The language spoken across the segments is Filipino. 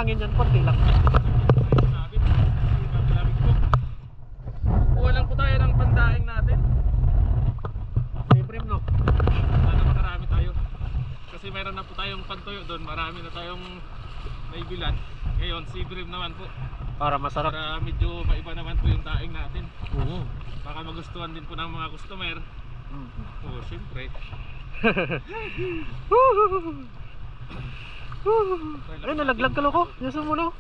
hangin yan, konti lang. Kuha lang po tayo ng pandaing natin. Libre no? Sana makarami tayo. Kasi meron na po tayong pantuyo doon. Marami na tayong naibilan. Ngayon, Seabream naman po. Para masarap. Para medyo maiba naman po yung daing natin. Oo. Baka magustuhan din po ng mga customer. Oo, siyempre. Ay, nalaglag ka loko. Yaso mo na.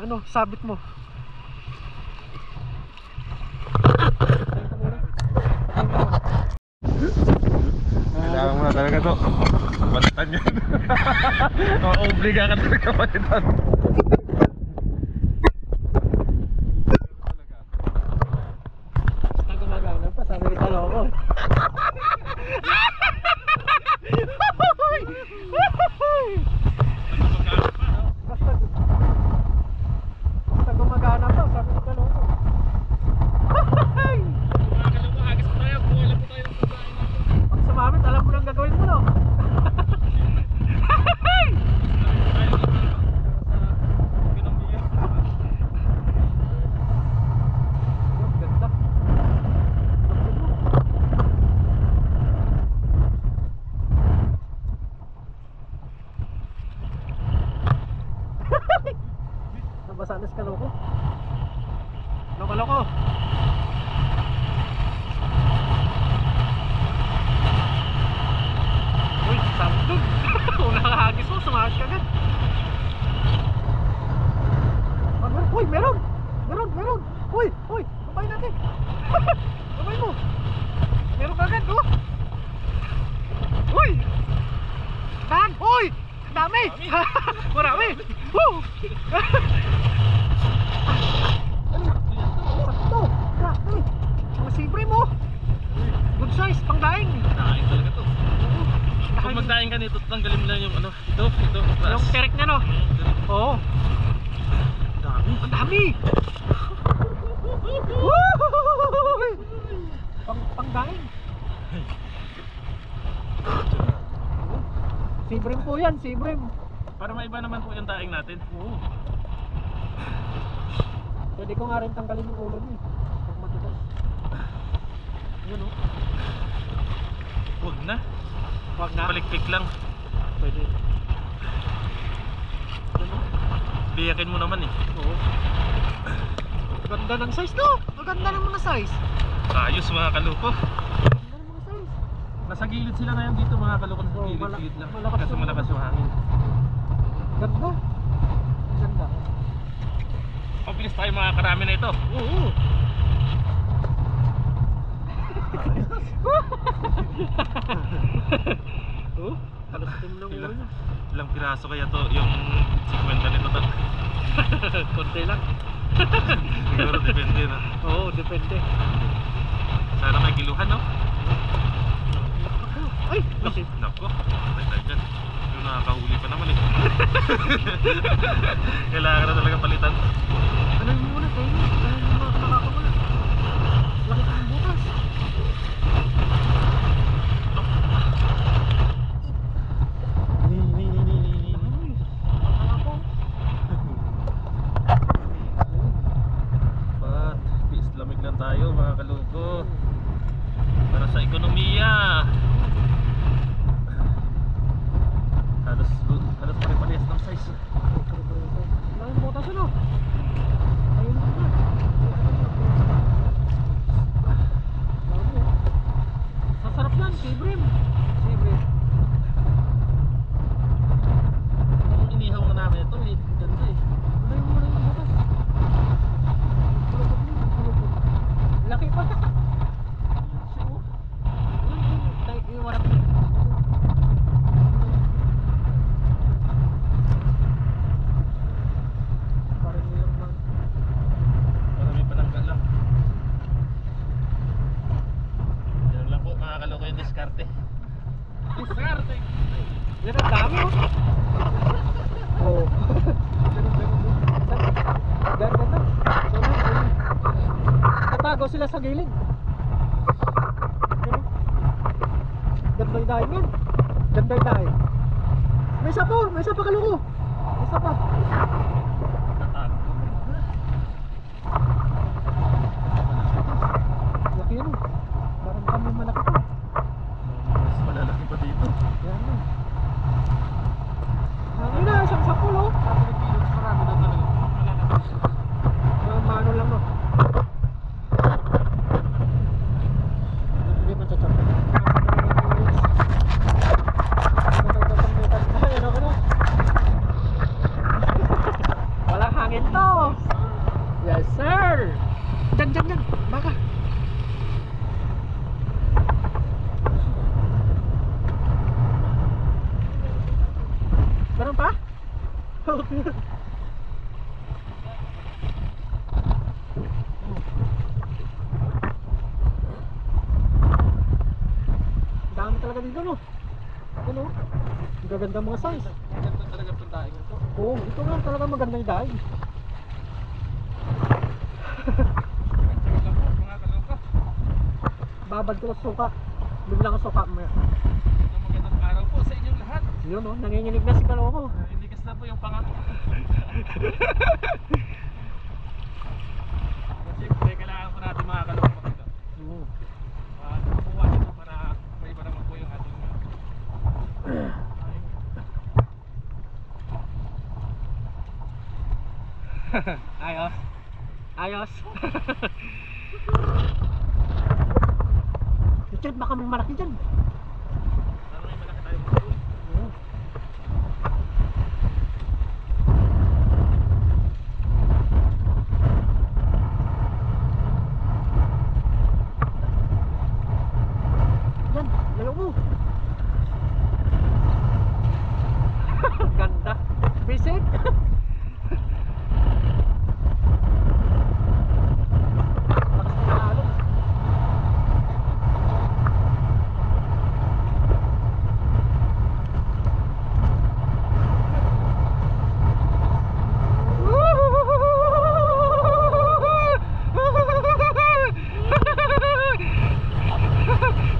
Ano, sabit mo. Kailangan mo na talaga to. Balitan yan. Obliga ka talaga balitan. Basta gumagana pa, sabi ni Taloko. Basta gumagana pa, sabi ni Taloko. Pag sumamit, alam mo nang gagawin mo, no? Ganda. Nabasa na si Kaloko. Loko-loko. Uy, sabi doon. Kung nakahagis mo, sumahas ka agad. Uy, meron! Meron! Uy! Babay natin! Babay mo! Meron ka agad, oh! Uy! Tahan! Uy! Dami! Marami! Woo! Sakto! Grabe! Ang Seabream mo! Good size, pang daing! Daing talaga to. Kung magdaing ka nito, tanggalin mo lang yung ano, ito. Yung terek niya, no? Oo. Dami. Ang dami! Woo! Pang daing. Seabream po yan, Seabream. Para maiba naman po yung daing natin. Oo. Pwede ko nga rin tanggalin yung ulo niya. Pag matigas. Yun, oh. Huwag na. Wag na. Palikpik lang. Pwede. Ano? Biyakin mo naman eh. Oo. Ganda ng size, no? Maganda ng mga size. Ayos mga kaluko. Ganda ng mga size. Nasa gilid sila ngayon dito mga kaluko. Nasa Oo, gilid lang. malakas Kasi yung- malakas yung hangin. Ganda. Ganda. Mabilis tayo mga karami na ito. Oo. Oh, halos tim ng ulo niya. Ilang piraso kaya to yung 50 nito to? Konti lang. Siguro depende na. Oo, depende. Sana may kiluhan no? Ay, kasi Nako, tayo dyan. Yung nakakahuli pa naman eh. Kailangan na talaga palitan. ano mo muna tayo? Ano mo muna? Laki ng butas. Pat, tiis lamig lang tayo mga kaluko. Para sa ekonomiya. Halos pare-parehas ng size. Laking butas ano? Ayun lang na. Sasarap yan, Seabream. Seabream. Yung inihaw na namin ito eh. Ganda eh. Ano yung muna yung butas? Kulupot mo, kulupot. Laki pa. Yung warap niya. Parang yung lang. Para may pananggal lang. Yan lang po mga kaluko yung diskarte. Diskarte! Yan ang dami oh. Oo. Ganda na. Tatago sila sa gilid. Ganda yung daing yan. Ganda yung daing. May isa pa kaluko. May isa pa. Yes, sir! Dyan, dyan, dyan! Baka! Meron pa? Dami talaga dito, no? Ano? Ang gaganda mga size. Ganito talaga itong tayo ko. Oo, ito nga talaga maganda yung daig. Sige lang po, mga kalungka. Babad ko ng suka. Bigla ko suka mo. Ang magandang araw po sa inyong lahat. Yun, no? Nanginginig na si Kaloko. Inigas na po yung pangako. Siyempre, kailangan po natin mga kalungka dito. Oo. Makuha dito para may iba naman po yung ating Ayos. Ayos. Richard, baka may malaki dyan. Sana may malaki tayo mga Oo. Yan, layo mo. Ganda. Basic. Lakas ng alon.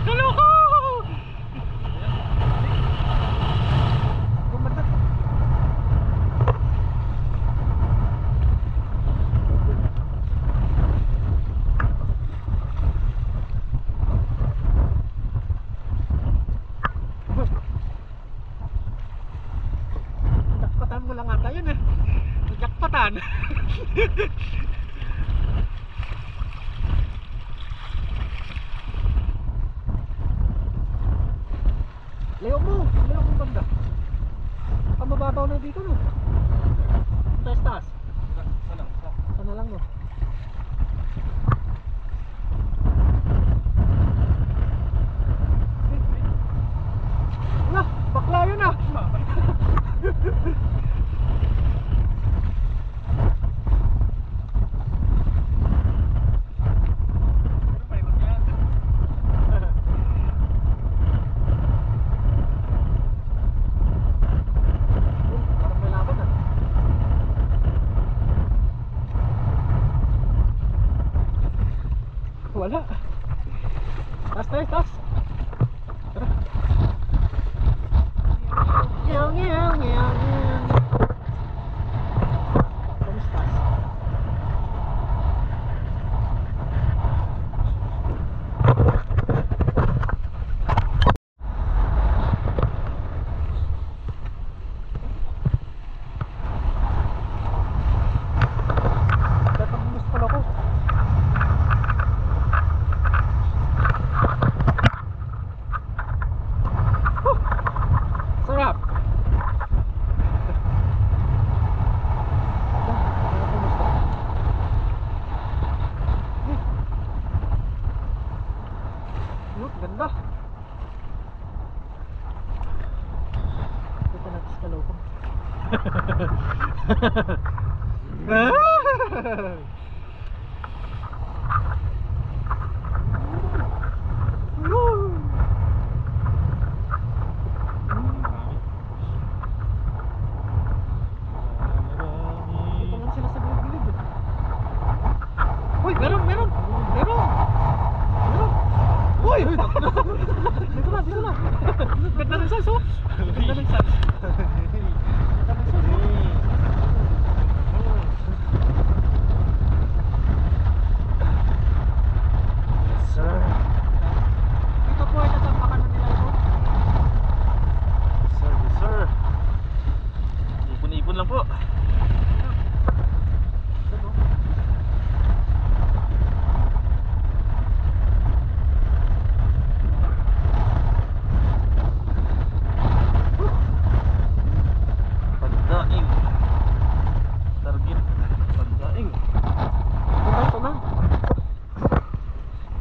Kaloko! Gumanda. Jackpotan mo lang ata yun eh. Jackpotan. Layo mo banda. Ang mababaw na dito, no? Taas. Sana lang, no? Wala, bakla yun ah. Parang may laban ah. Wala. Taas. Tara. Nyaw. Kamusta? Dapat gusto pala ko. Sarap. Look, ganda. Ito natin sa Kaloko. Dito lang sila sa gilid-gilid eh. Uy, meron! Uy! Dito na! Ganda ng size, oh! Ganda ng size. Sir. Ito po ay natampakan na nila ito. Sir. Ipon-ipon lang po. Ano?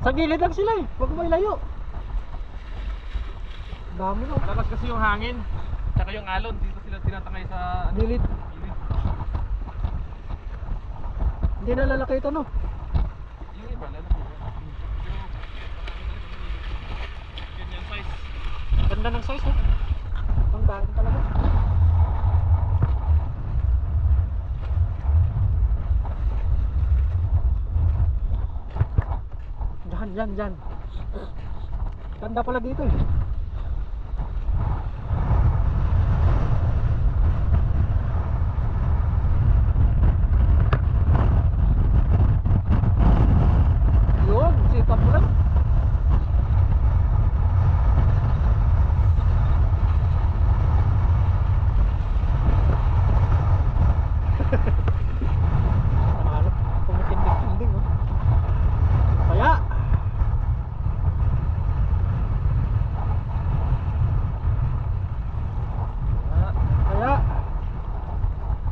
Sa gilid lang sila eh. Huwag may layo. Dami no. Lakas kasi yung hangin. Tsaka yung alon, dito sila tinatangay sa Gilid. gilid. Hindi na lalaki ito no. Yung iba, lalaki. Ganyan size. Ganda ng size eh. Ang dami talaga. Dyan. Ganda pala dito eh. Yun, sikap mo lang. Panalo, tumitinding-tinding oh. Kaya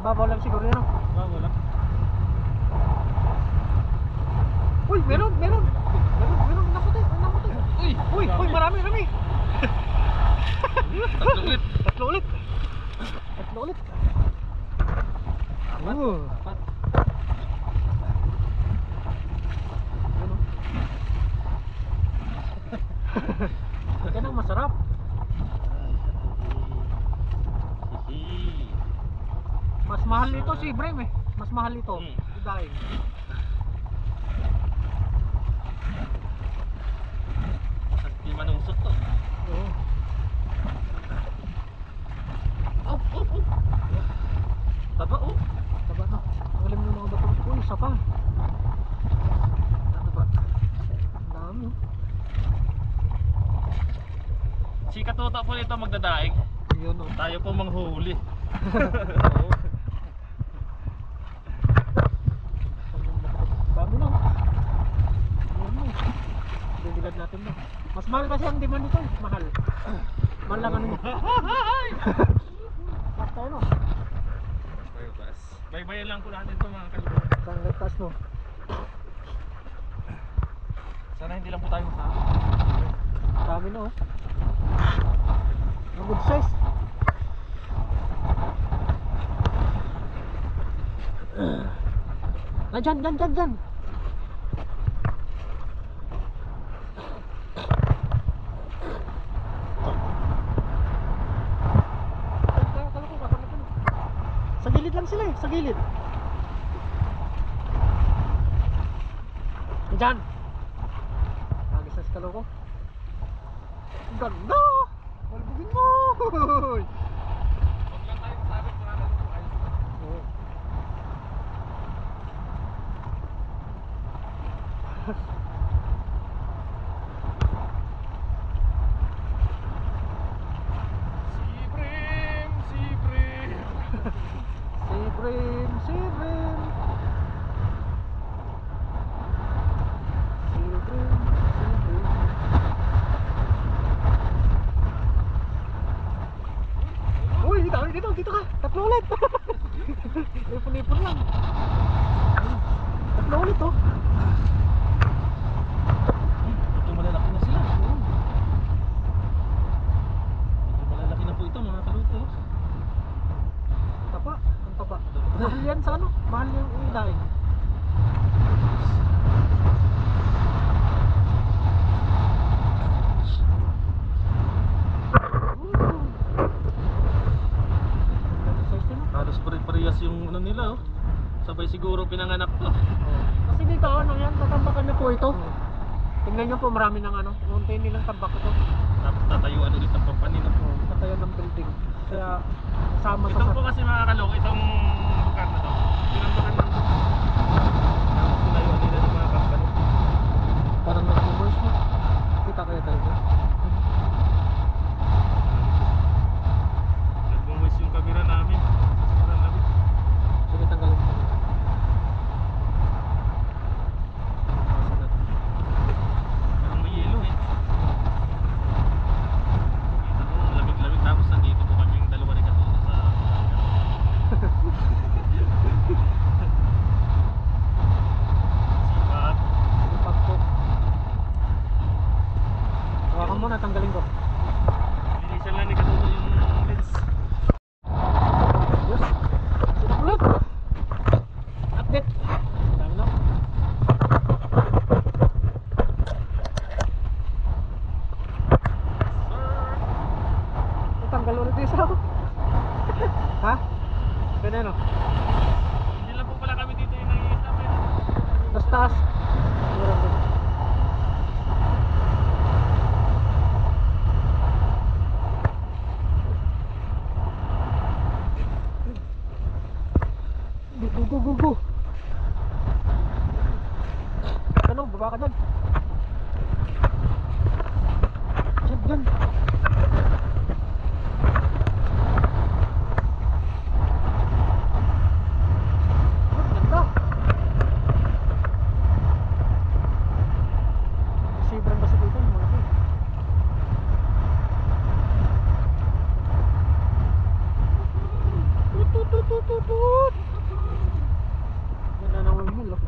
babaw lang siguro yan. Bago lang. Uy, meron. Nakutay. Uy, marami. Tatlo ulit. Apat. Oh. Apat. Ano? Yan ang masarap. Mas mahal ito si Ibrahim eh. Mas mahal ito. Dahil Sakti manungsot to. oo. Taba oh. Taba na. Ulim mo mga bato. Uy, isa pa. Taba. Ang dami. Si Katuta po nito magdadaig. Yun oh. Tayo po manghuhuli. Dami na. Yun mo. Bibilad natin na. Mas mahal kasi ang demand nito. Mahal. Mahal lang ano mo. Basta ano. Baybayan lang po natin ito mga kalimutan. Saan nagtas mo? Sana hindi lang po tayo masama. Dami na oh. Ang good size. Dyan. Sa gilid lang sila eh, sa gilid. Dyan. Nagis na si Kaloko. Ang ganda! Malbugin mo! Huwag lang tayo masabi kung ano po ayos. Oo. Si Brim. Uy, dito ka. Tatlo ulit. Ipon-ipon lang. Tatlo ulit oh. Ito malalaki na sila. Ito malalaki na po ito mga kaluto. Tapa, ang tapa. Mahal yan sa ano? Mahal yung daing. Halos pare-parehas yung ano nila oh. Sabay siguro pinanganak to. Kasi dito ano yan, tatambakan niyo po ito. Tingnan niyo po marami ng ano, unti nilang tambak ito. Tapos tatayuan ulit ang pampanin. Katayo ng building. Kaya sama Ito po kasi mga kalok, itong lugar na to. Pinambakan ng tapos tinayuan nila ng mga pampanin. parang nag-reverse mo. Kita kaya talaga. Nag-moist yung camera namin. Sobrang lamig. Sige, tanggalin mo. Parang may yelo eh. Kita ko, lamig-lamig. Tapos nandito po kami yung dalawa ni Katuto sa taas. Meron din. Go, go, go, go. Ano, baba ka dyan. Dyan. Ganda. Sobrang basa dito, malaki. Tut. Ganda ng windmill, oh.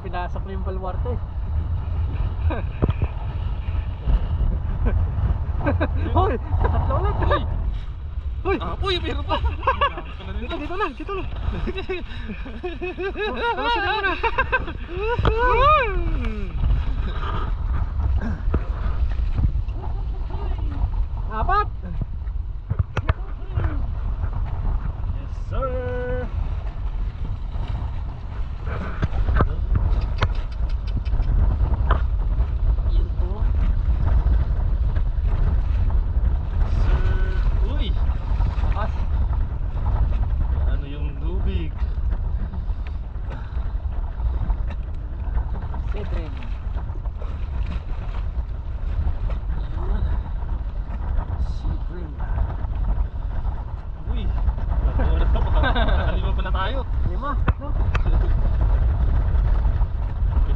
Pinasok na yung baluarte. Hoy! Tatlo ulit! Hoy! Uy, meron pa! Dito lang. Tawasin mo na! Apat! Yes, sir! Yun po. Sir! Uy! Takas. Ano yung lubig? Sedren. Sedren. Uy! Oras na pa. Nakalima pala tayo. 5, no?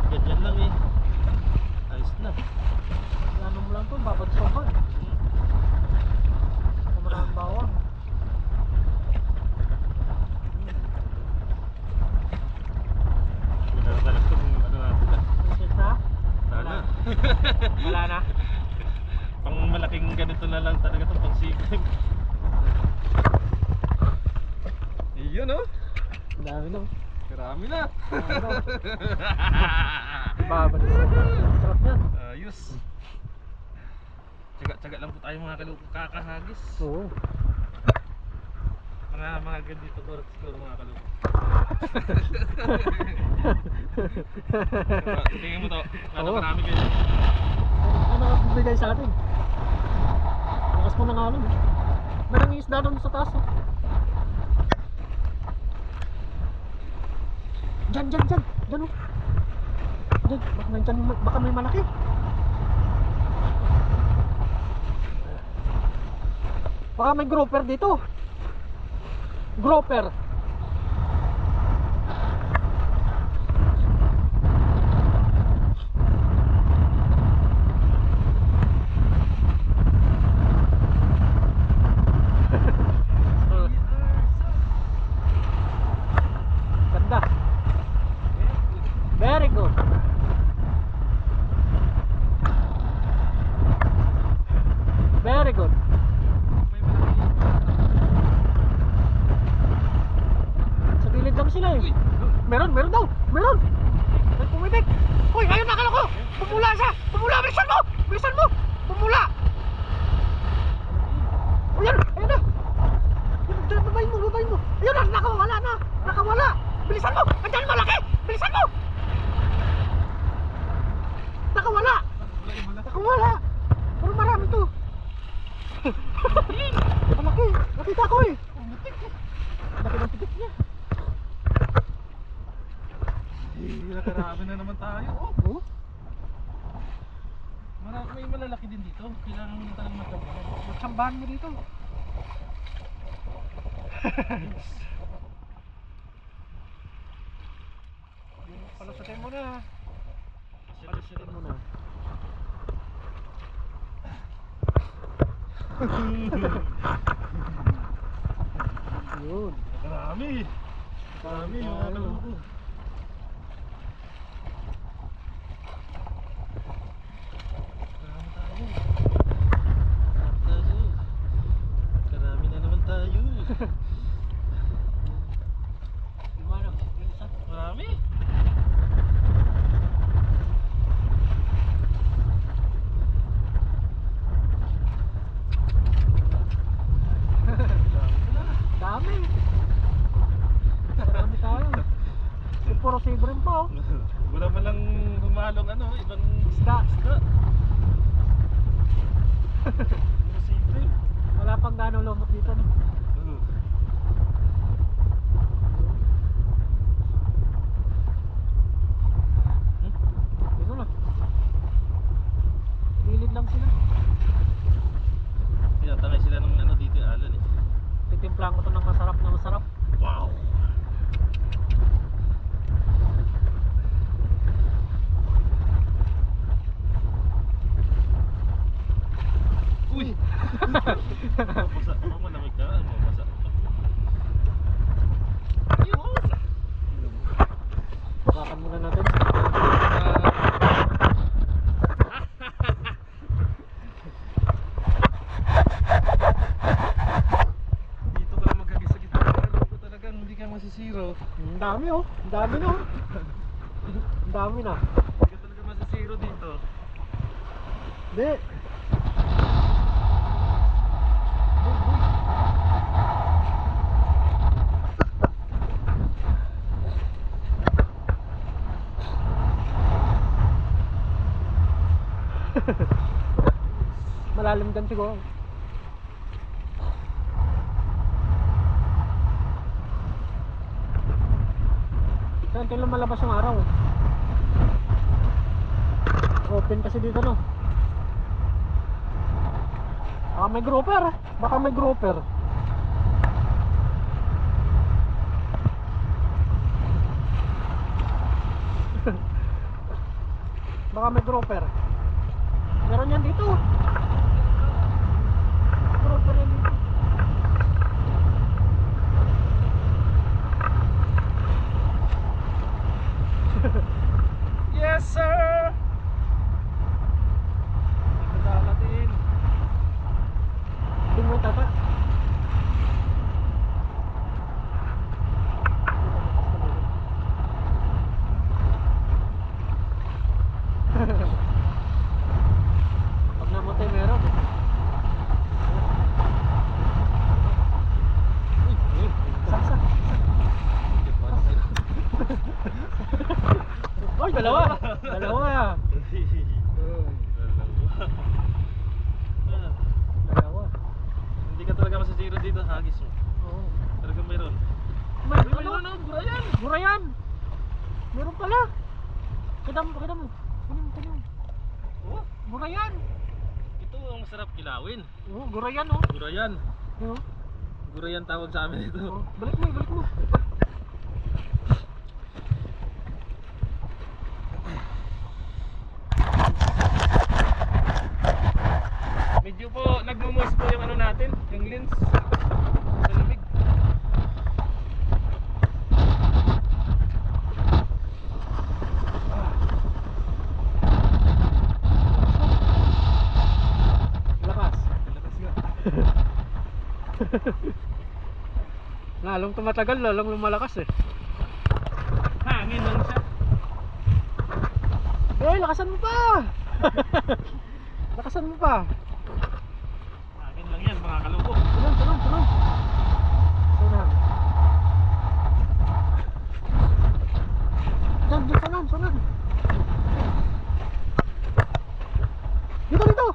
Ganyan lang eh. Ayos na. Ano mo lang to, babagsokan. Kamarang bawang. Pinakasalas ko kung ano natin na. Reset na? Sana. Wala na? Pang malaking ganito na lang talaga itong pang sigrim. Iyon oh. Ang dami no? Karami na. Ano? Babagsokan. Sarap yan. Ayos. Tsaga-tsaga lang po tayo mga kalupo kakahagis. Oo. Mga ganito siguro mga kalupo. Tingin mo to. Ano Oo. marami kayo. Ano bibigay sa atin? Lakas mo na nga lang. Merong isda doon sa taas. Oh. Diyan. Diyan oh. Diyan. Baka may malaki. Baka may grouper dito. Grouper. Ganda. Very good. Very good. Sa gilid lang sila eh. Meron daw. Meron. May pumitik. Hoy, ayun nakala ko. Pumula siya. Pumula, bilisan mo. Pumula. Ayun na. Babayin mo. Ayun na, nakawala. Bilisan mo. Andiyan malaki. Bilisan mo. Nakawala. Pero marami to. Malaki. Nakita ko eh. Laki ng pitik niya. Nakarami na naman tayo. Oh? May malalaki din dito. Kailangan mo na talagang matsabahan. Magsambahan mo dito. Palusutin mo na. Palusutin mo na. Yun. Marami mga kalupo. Karami na naman tayo. Marami. shivering pa oh. Wala man lang humalong ano, ibang Isda. isda. Imposible. Wala pang gano'ng lumot dito no. Dito na. Lilid lang sila. Tinatangay sila ng ano dito, alon eh. Titimplang ko to ng masarap na masarap. Wow! Uy! Mabasa, malamig ka, mabasa. Yun! Bakakan muna natin. Dito ka lang magkagisa-gisa. Alam ko talagang hindi ka masisiro. Ang dami oh. Ang dami na oh. Ang dami na. Hindi ka talaga masisiro dito. Hindi. Malalim din siguro. Saan kailan malabas ang araw? Open kasi dito no. Baka may grouper. Baka may grouper. Baka may grouper. Meron yan dito. Grouper yan dito. Yes, sir! Nagkakalatin. Tingnan mo tata. Pag namatay meron. Saksa. Oy, dalawa. Dalawa. Dalawa. Hindi ka talaga masisiro dito, hagis mo. Oo. Talagang mayroon. May Mayroon na, burayan! Gurayan. Meron pala. Kita mo. Kunin mo. Oh, Gurayan. ito ang masarap kilawin. Oo, gurayan oh. Gurayan. Oo. Gurayan tawag sa amin ito. Oh, balik mo. Medyo po nagmumos po yung ano natin, yung lens sa lamig. Lakas. Lakas nga. Lalong tumatagal, lalong lumalakas eh. Hangin lang siya. Lakasan mo pa. Lakasan mo pa. Hangin lang yan, mga kalubo. Tunog. Tunog. Tunog. Dito.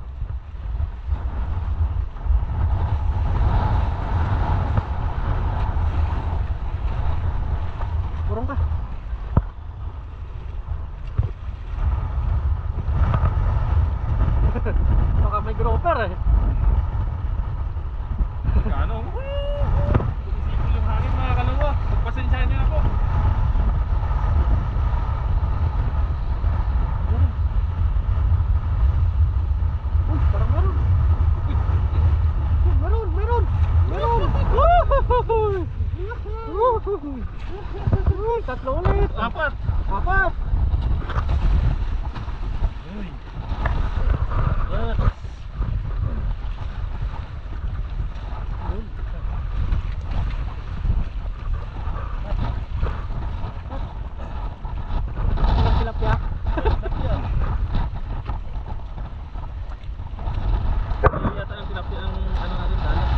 Burong ka. Baka may grouper eh. Kano? Isipin yung hangin, mga kalubo. Pagpasensyahan niyo ako. Uy, parang meron. Meron. Uy, tatlo ulit. Apat. Uy. Tilapia. Ayun yata ang tilapia ang ano natin dalat.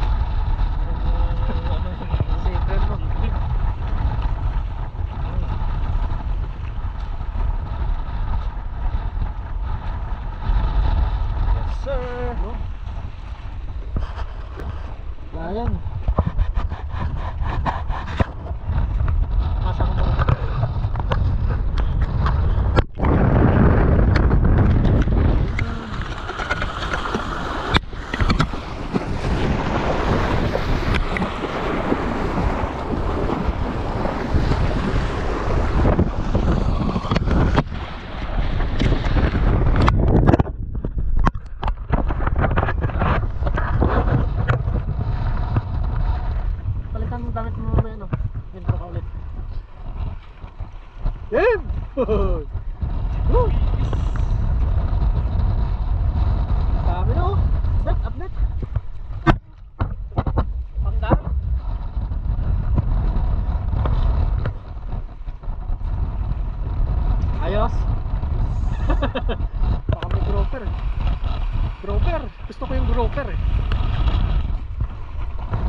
Secret mo. Ayan. Asa ko ba? Palitan mo damit mo na ano. Dito ka ulit. Game! Woo! Dami na oh. Update. Pangdar. Ayos. Baka may grouper eh. Grouper. Gusto ko yung grouper eh.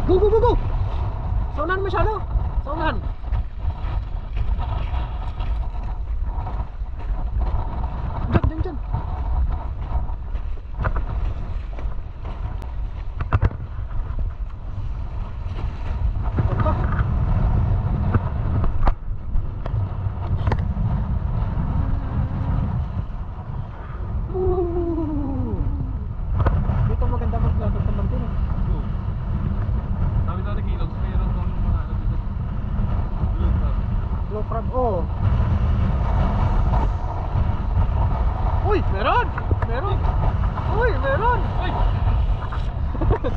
Go, go, go, go! Saunahan masyado. Saunahan. Diyan. Diyan pa. Dito maganda maglagot naman din eh. Sabi na nag-ilog, mayroon kang mga ano dito. Low crab, oh. Uy, meron! Meron! Uy, meron! Ay!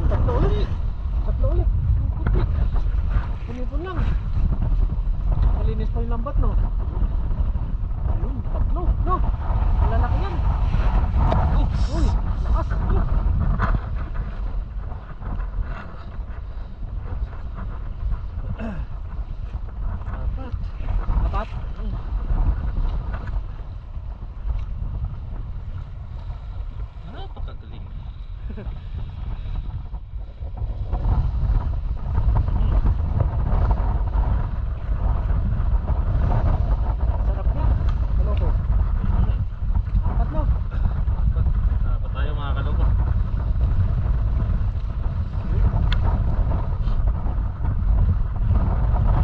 Tatlo ulit. Tatlo ulit. Punipon lang. Malinis pa yung lambat, no? Ayun, tatlo. No? Malalaki yan. Uy, lakas. Apat. Apat. Napakagaling. Sarap na. Ano ko? Apat no? Dapat tayo mga kaloko.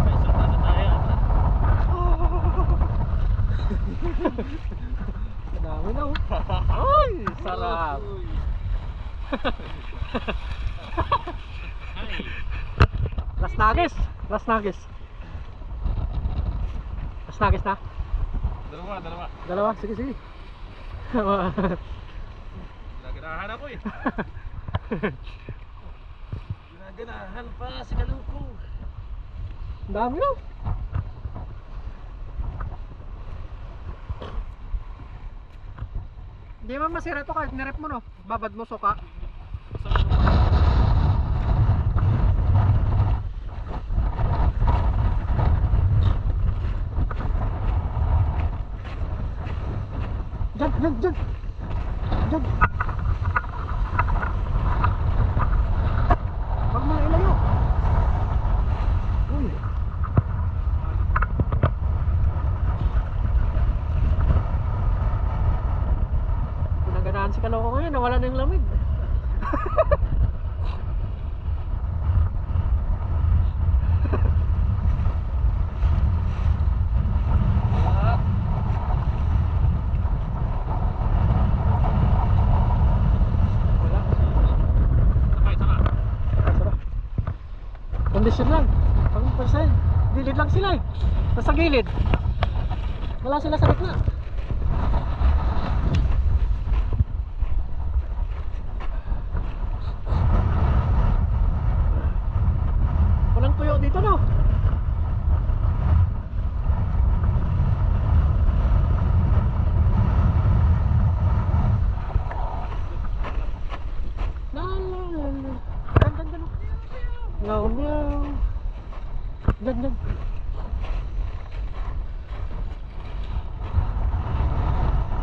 May salta na tayo. Dami na oh. Ay, sarap. Ay! Last nugget. Last nugget. Last nugget na. Dalawa. Dalawa, sige, sige. Ginaganahan ako eh. Ginaganahan pa si kaloko. Ang dami no? Hindi man masira ito kahit nirep mo no. Babad mo suka. Diyan. Diyan. Wag mo na ilayo. Uy. Pinaganahan si kaloko ngayon, nawala na yung lamig. Wala. Sarap. Kondisyon lang. Pang percent. Gilid lang sila eh. Nasa gilid. Wala sila sa gitna. Walang tuyo dito no. Diyan. Meow meow. Diyan.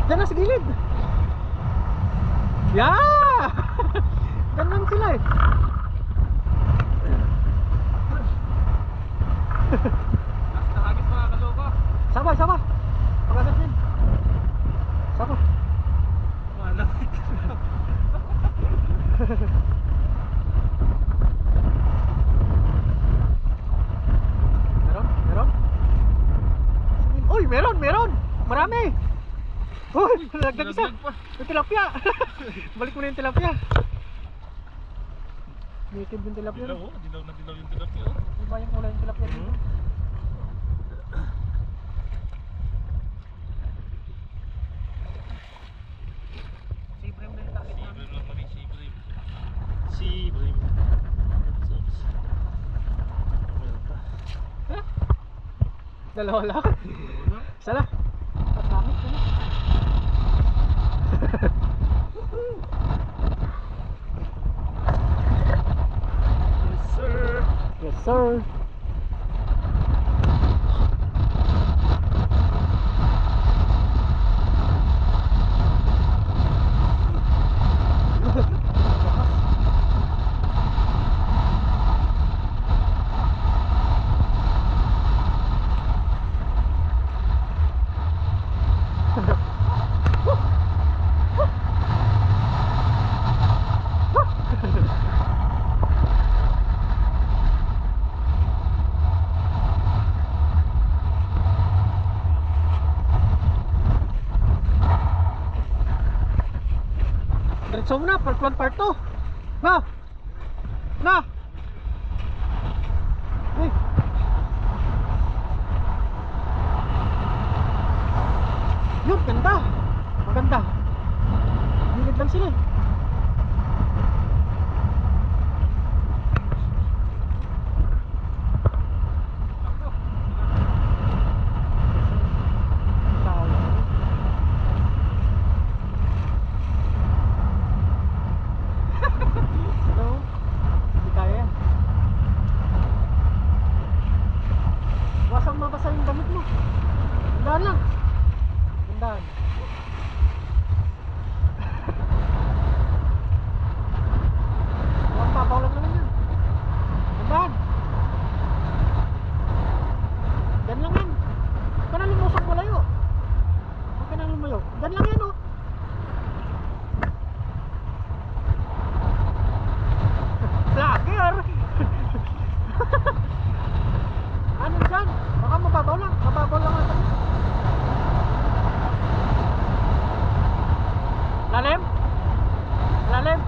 Diyan na sa gilid. Yeah! Diyan lang sila eh. Last na hagis mga kaloko. Sama. Pagagat din. Sama. Malaki. Nalagdag isa. Nalagdag pa. Yung tilapia. Balik mo na yung tilapia. Native yung tilapia. Dilaw, no? oh. Dilaw na dilaw yung tilapia. Oh. Iba yung kulay yung tilapia dito. Sibrim na yung target namin. Sibrim lang kami, sibrim. Sibrim. Meron pa. Dalawa lang. Isa lang. At namin ka na. Yes sir. Yes sir. Diretso mo na, part 1, part 2. Na! Na! Uy! Yun, ganda! Maganda. Gilid lang sila eh. Lalim? Lalim?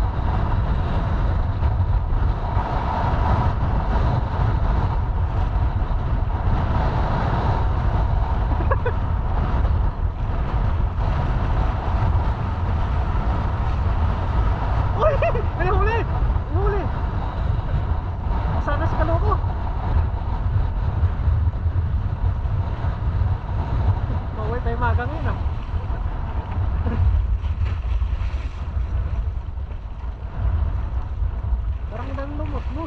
Uy! May huli! May huli! Sana si Kaloko. Maway tayo maga ngayon ah. Parang ang daming lumot mo.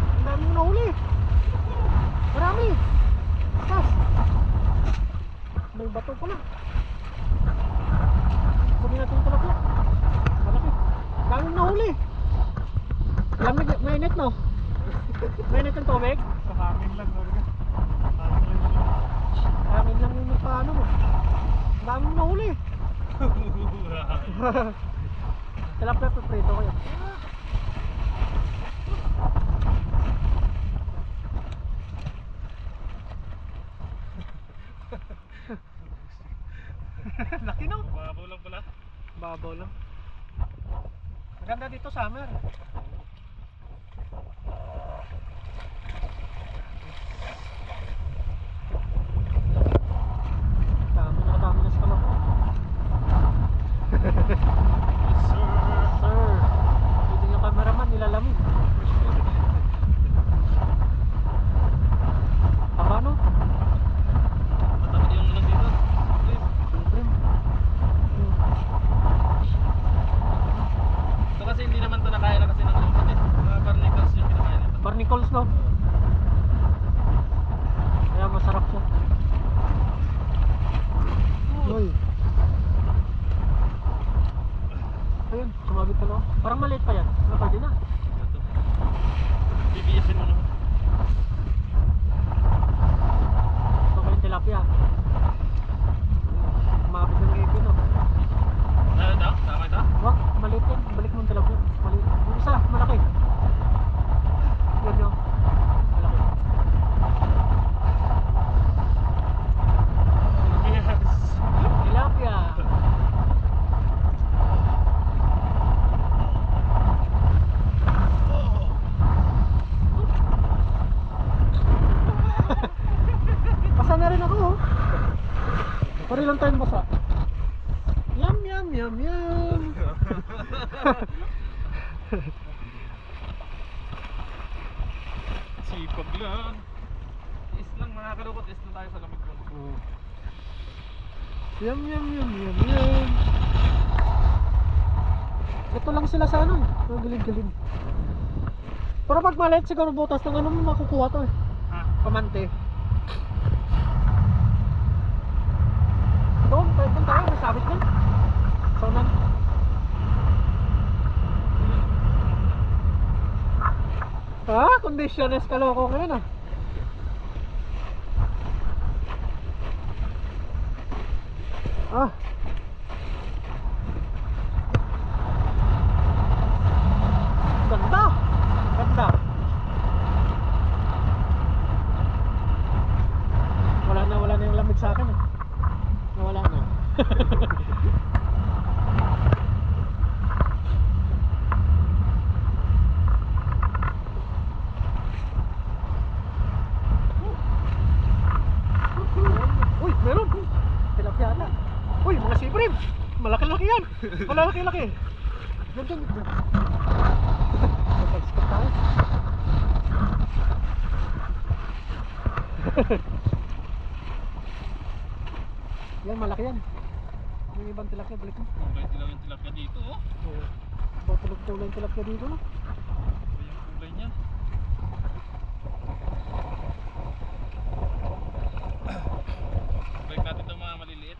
Ang daming mo nahuli. Marami. Atas. May bato pala. Kunin natin yung tilapia. Malaki. Daming nahuli. Lamig, mainit no? Mainit ang tubig? Sa hangin lang, Norga. Hangin lang yung paano mo. Ang daming nahuli. Tilapia prito kayo. Laki no? Babaw lang pala. Babaw lang. Maganda dito summer. Nakadami na sa kalong. Yes sir. Sir, hindi yung cameraman nilalamig. Tama no? Matapit yung ulan dito. Siyempre. Ito kasi hindi naman ito nakaya na kasi ng lumot eh. Mga barnacles yung kinakaya nito. Barnacles no? Kaya masarap siya. Uy. Ayun, sumabit ka no? Parang maliit pa yan. Ano pwede na? Ito. BBSin mo naman. Ito ko yung tilapia. Sumabit ng ngipin no? Ano ito? Tama ito? Wah, maliit yan. Balik mo yung tilapia. Maliit. Yung isa, malaki. Yan yun. Malaki. Madali lang tayong basa. Yum, yum, yum, yum. Sipag lang. Is lang mga kalukot, is na tayo sa lamig ko. Oh. Yum, yum, yum, yum, yum. Ito lang sila sa ano, ang gilid-gilid. Pero pag maliit siguro butas ng ano mo makukuha to eh. Ha? Pamante. Doon tayo, may sabit doon. Sonan. Ah, conditioners kaloko ngayon ah. Ah. Ganda. Ganda. Wala na yung lamig sa akin eh. Nawala na. Uy, meron. Tilapia ata. Uy, mga siprim. Malaki-laki yan. Malaki-laki. Diyan. Mag-expect tayo. Yan, malaki yan. Yung ibang tilapia, balik mo. Kulay dilaw yung tilapia dito, oh. Oo. Tulog-tulog yung tilapia dito, no? Iba yung kulay niya. Balik natin itong mga maliliit.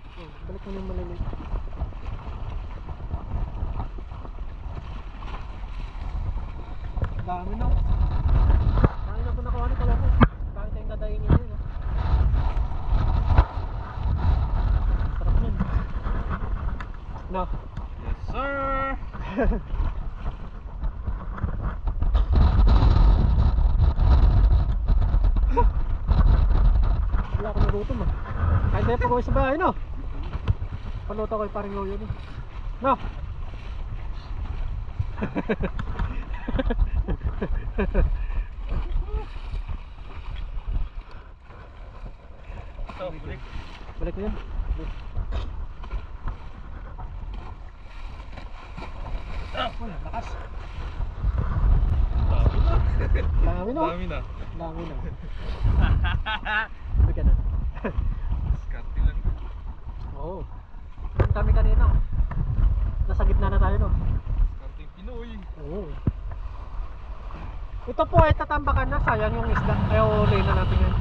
Balik mo na yung maliliit. Dami na. Dami na ito nakuha ni Kaloko. Dami tayong dadaingin yun, no? Sarap nun. No. Yes, sir! Wala ako nagutom ah. Kahit tayo pag-uwi sa bahay, no? Paluto ko yung paring loyo, no? No? Ito, balik. Balik mo yan. Wala, lakas. Dami na. Dami no? Dami na. Dami na. Bigyan na. Diskarte lang. Oo. Ang kami kanina. Nasa gitna na tayo, no? Diskarte yung Pinoy. Oo. Ito po ay tatambakan na. Sayang yung isda. Kaya uli na natin yan.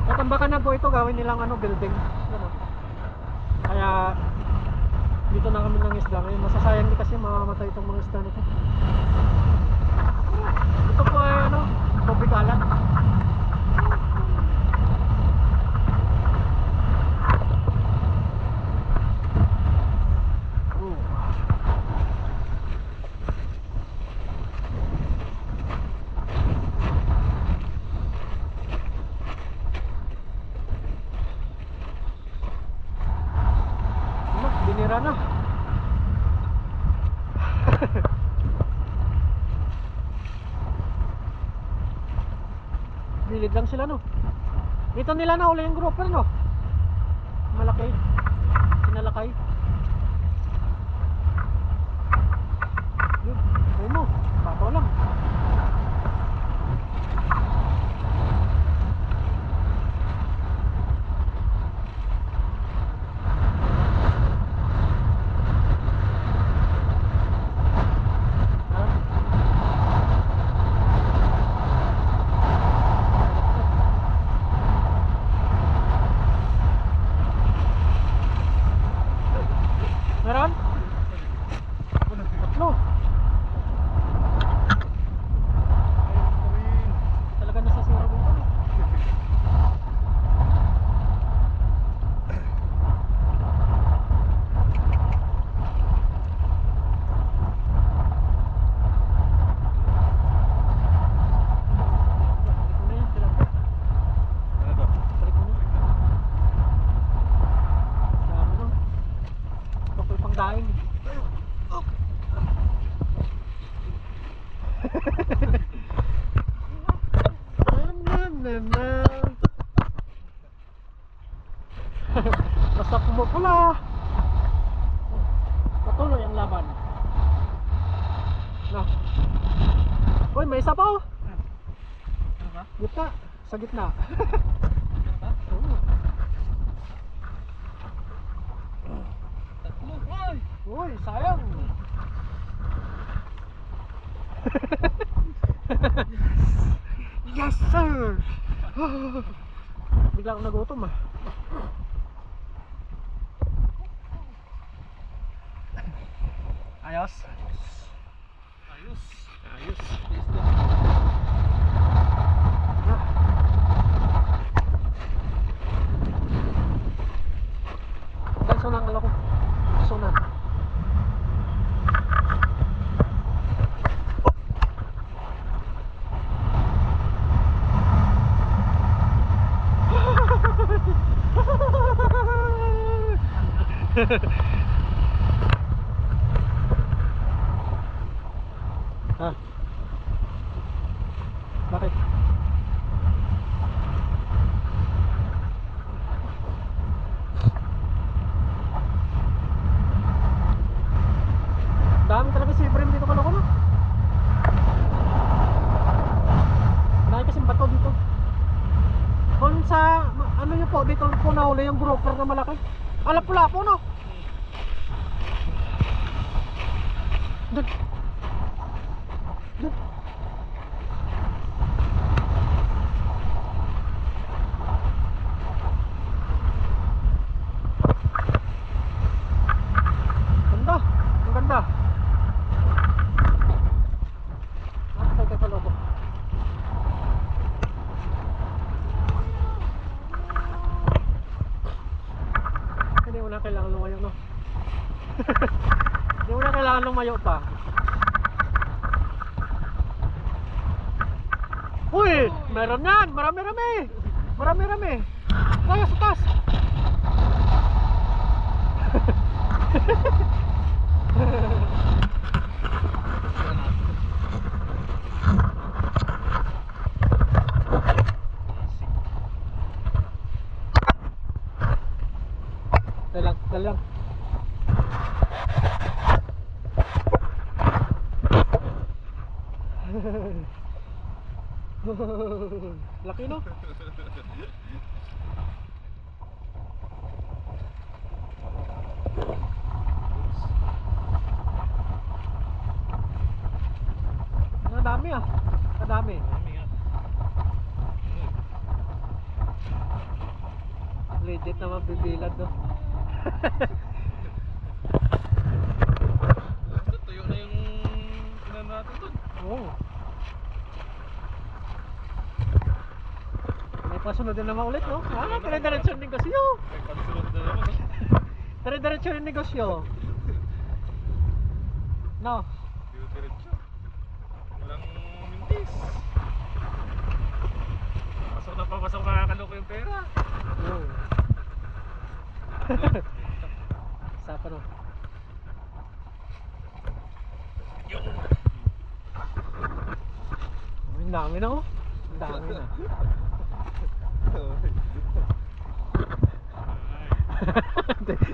Tatambakan na po ito. Gawin nilang ano, building. Ano? Kaya dito na kami ng isda. Ngayon masasayang din kasi mamamatay itong mga isda nito. Ito po ay ano, tubig alat. Binira na. Bilid lang sila, no? Dito nila na uli yung grouper, no? Malaki. Sinalakay. Yun. Ayun mo. Papaw lang. Meron? Tatlo. Talaga nasa zero dito. Balik mo na. Dami no. Ito pang daing. Na na na na. pala. Patuloy ang laban. Na. Uy, may isa pa oh. Ano ba? Gitna. Sa gitna. Ano ba? Oo. Tatlo. Ay! Uy, sayang. Yes, sir. Bigla akong nagutom ah. Ayos. Ayos. Ayos. Isda. Dan sunang ala ko. Sunan. Ha? Bakit? Dami talaga si Ibrahim dito ka na. Dahil kasing bato dito. Kung sa, ano nyo po, dito po nahuli yung grouper na malaki. Lapu-lapu no? Doon. Doon. Ganda. Ang ganda. Tayo sa lobo. Hindi mo na kailangan lumayo no? Hindi mo na kailangan lumayo pa. Uy! Meron yan! Marami-rami! Marami-rami! Kaya sa taas! Dali lang. Laki no? Kadami ah. Kadami. Dami nga. Legit naman bibilad no? Tuyo na yung tinan natin dun. Oo. May pasunod na naman ulit no? Dire-diretso yung negosyo. May pagsunod na naman. Dire-diretso yung negosyo. No? Diretso. Walang mintis. Pasok na papasok makakaloko yung pera. Oo. Sapa no? Ang dami na oh. Ang dami na.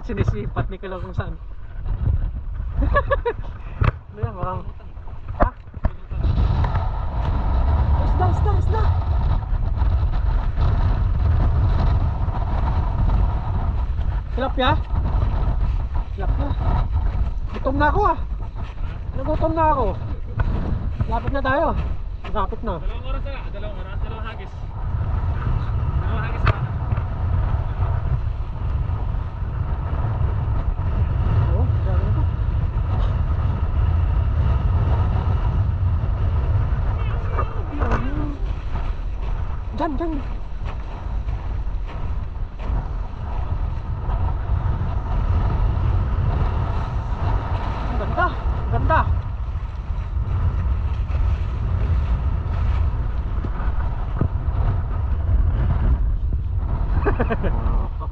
Sinisipat ni Kilo kung saan. Ano yan? Parang... Ha? Isda! Isda! Isda! Tilapia? Tilapia? Gutom na ako ah! Nagutom na ako! Lapit na tayo! Lapit na! Dalawang oras na. Dalawang oras. Dalawang hagis. Dalawang hagis na. Oo, dami na to. Diyan, diyan! Ang ganda! Ang ganda!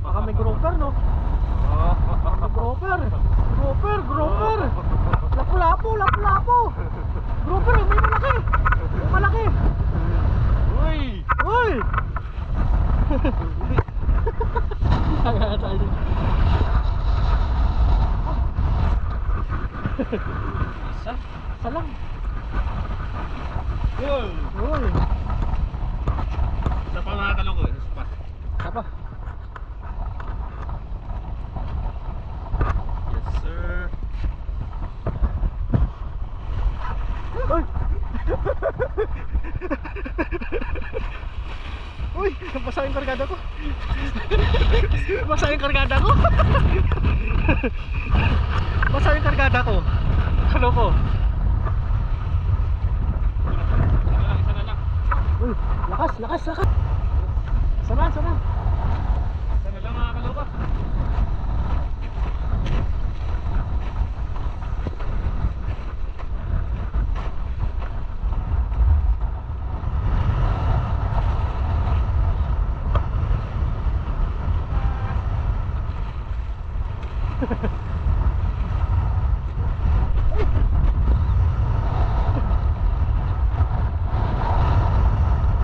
Baka may grouper no? Baka may grouper! Grouper! Grouper! Lapu-lapo! Lapu-lapo! Grouper! May malaki! May malaki! Uy! Uy! lang. Yun! Uy, Isa pa mga kaloko eh. Isa pa. apa? Yes sir. Uy! Uy, nabasa yung kargada ko. Nabasa yung kargada ko. Basa yung kargada ko. Ano ko? Isa na lang. Uy, lakas, lakas, lakas. Sama, sama. Isa na lang mga kaloko.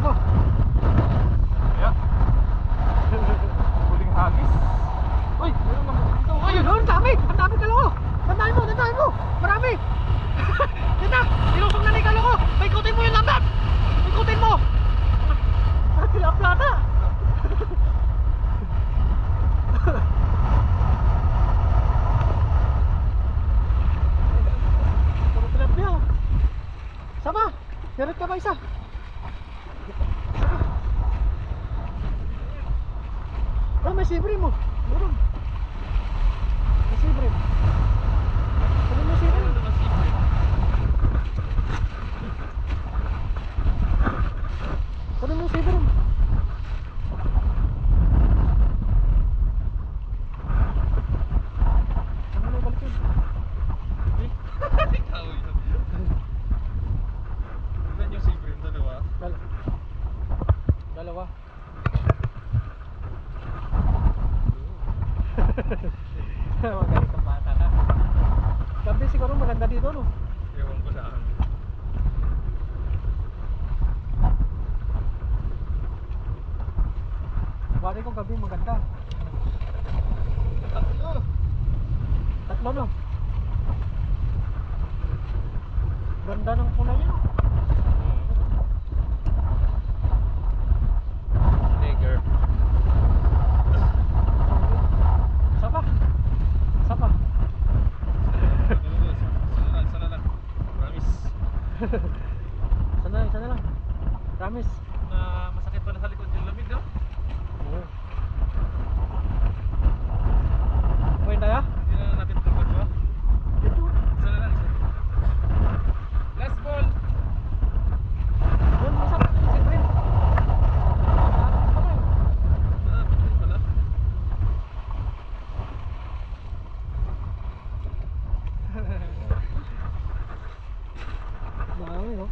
Ano? Yeah. Huling hagis. Uy! Meron naman dito. Ay, yun, ang dami! Ang dami kaloko! Tandahin mo, tandahin mo! Marami! Yan na! Ilusong na ni kaloko! Paikutin mo yung lambat! Paikutin mo! Sila plata! Puro tilapia. Sama! Meron ka ba isa? Oh, may sibri mo. Meron. May sibri. Ano may sibri? Meron naman sipre. Ano may sibri? Ano may balik yun? Ikaw yun. Ilan yung sipre? Yung dalawa? Dalawa. Magaling kang bata ka. Gabi siguro maganda dito, no? Ewan ko saan. Bari ko gabi maganda. Tatlo! Tatlo lang. Ganda ng kulay yun. Tiger. Isa pa. Isa pa. Isa na lang. Promise. Isa na lang. Promise. Na masakit pa na sa likod yung lamig, no? Oo. Okay tayo? Hindi na natin tulad, ba? Dito. Isa na lang, isa. Last ball! Yun, masarap. Siyempre. Pati pala. Dami, no?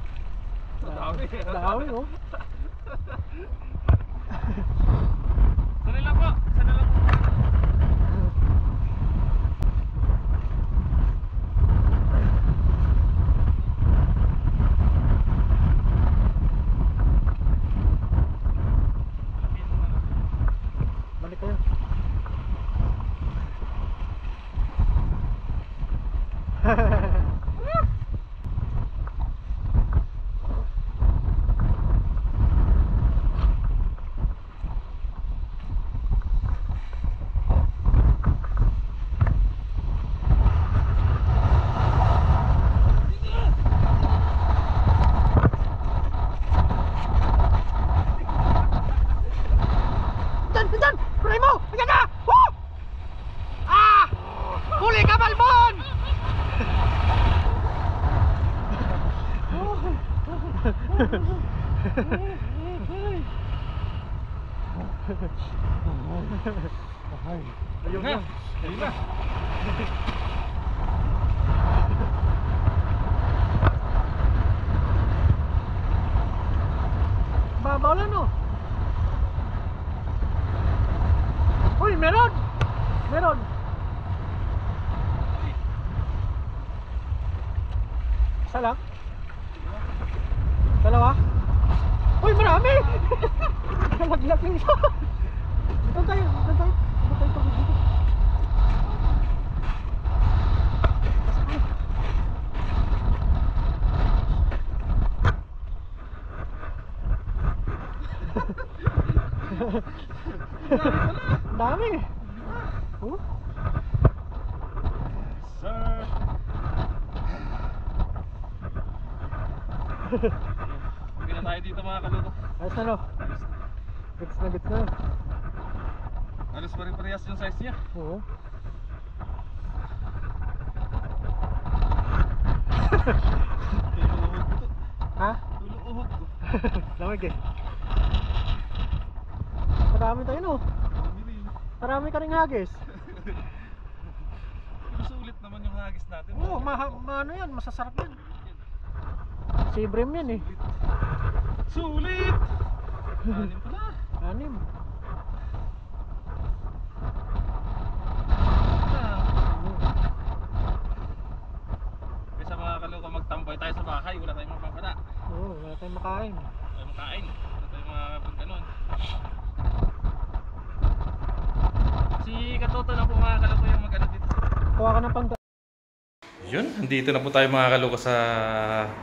Dami. Dami, no? Isa na lang po. Isa na lang. Balik kayo. Diyan! Pray mo! Ayan na! Woo! Ah! Huli ka, Balbon! Ayun na. Ayun na. Babaw lang, no? Uy, meron! Meron! Isa lang? Dalawa? Uy, marami! Nalaglag yung isa. Dito tayo, dito tayo. Dito tayo, dito. Ang dami. Oh. Sir. Bigyan na tayo dito mga kaluto. Ayos na no? Bits na bits na. Alas pare-parehas yung size niya. Oo. Tuluhog ko to. Ha? Tuluhog ko. Lamig eh. Marami tayo no? Marami ka rin hagis. Sulit naman yung hagis natin. Oo, ano yan, masasarap yan. Si Brim yan eh. Sulit! Anim pala. Anim. Kaysa mga kaluto magtambay tayo sa bahay, wala tayong mapapala. Oo, wala tayong makain. Wala tayong makain. Wala tayong mga ganun. Si Katoto na po mga kaluto yung mag-ano dito. Kuha ka ng pang... Yun, dito na po tayo mga kaluto sa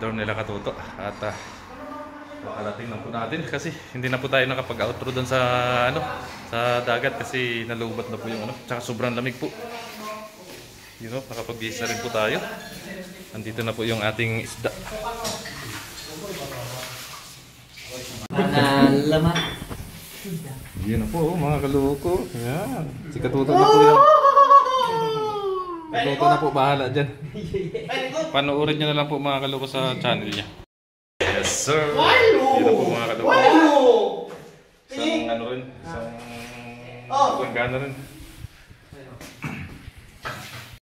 dorm nila Katoto. At kakalating lang po natin kasi hindi na po tayo nakapag-outro doon sa sa dagat kasi nalubat na po yung tsaka sobrang lamig po. You know, nakapag-bihis na rin po tayo. Andito na po yung ating isda. Laman. Yun na po mga kaloko. Yan. Si Katuto na po yan. Katuto na po bahala dyan. Panoorin nyo na lang po mga kaloko sa channel niya. Yes sir. Yun na po mga kaloko. Isang ano rin. Isang gana rin.